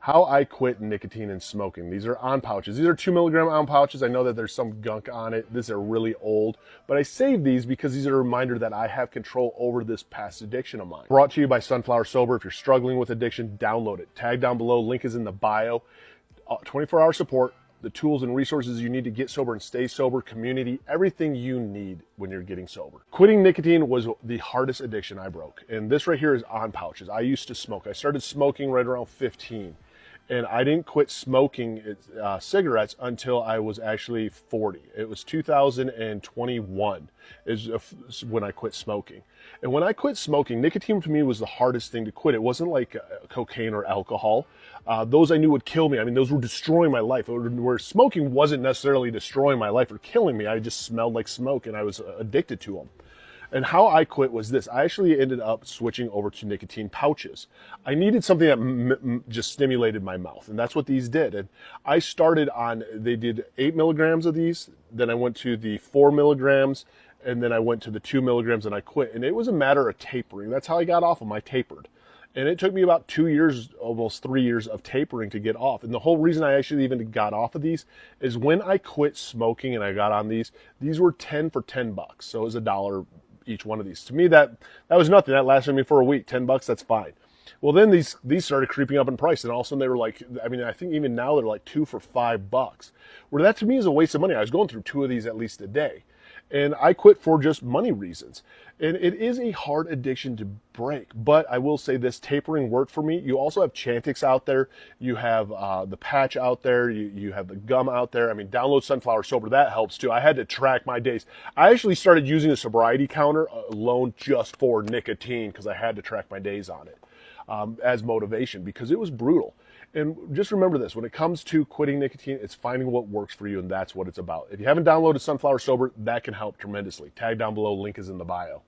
How I quit nicotine and smoking. These are on pouches. These are 2 milligram on pouches. I know that there's some gunk on it. These are really old, but I saved these because these are a reminder that I have control over this past addiction of mine. Brought to you by Sunflower Sober. If you're struggling with addiction, download it. Tag down below. Link is in the bio. 24-hour support, the tools and resources you need to get sober and stay sober, community, everything you need when you're getting sober. Quitting nicotine was the hardest addiction I broke. And this right here is on pouches. I used to smoke. I started smoking right around 15. And I didn't quit smoking cigarettes until I was actually 40. It was 2021 is when I quit smoking. And when I quit smoking, nicotine to me was the hardest thing to quit. It wasn't like cocaine or alcohol. Those I knew would kill me. I mean, those were destroying my life. Where smoking wasn't necessarily destroying my life or killing me. I just smelled like smoke and I was addicted to them. And how I quit was this. I actually ended up switching over to nicotine pouches. I needed something that just stimulated my mouth, and that's what these did. And I started on, they did 8 milligrams of these, then I went to the 4 milligrams, and then I went to the 2 milligrams and I quit. And it was a matter of tapering. That's how I got off them. I tapered. And it took me about 2 years, almost 3 years of tapering to get off. And the whole reason I actually even got off of these is when I quit smoking and I got on these were 10 for $10. So it was $1 each one of these. To me, that was nothing. That lasted me for a week. $10, that's fine. Well, then these started creeping up in price, and all of a sudden they were like, I mean, I think even now they're like 2 for $5. Where that to me is a waste of money. I was going through 2 of these at least a day. And I quit for just money reasons. And it is a hard addiction to break. But I will say this, tapering worked for me. You also have Chantix out there. You have the patch out there. You have the gum out there. I mean, download Sunflower Sober. That helps too. I had to track my days. I actually started using a sobriety counter alone just for nicotine because I had to track my days on it as motivation because it was brutal. And just remember this, when it comes to quitting nicotine, it's finding what works for you, and that's what it's about. If you haven't downloaded Sunflower Sober, that can help tremendously. Tag down below, link is in the bio.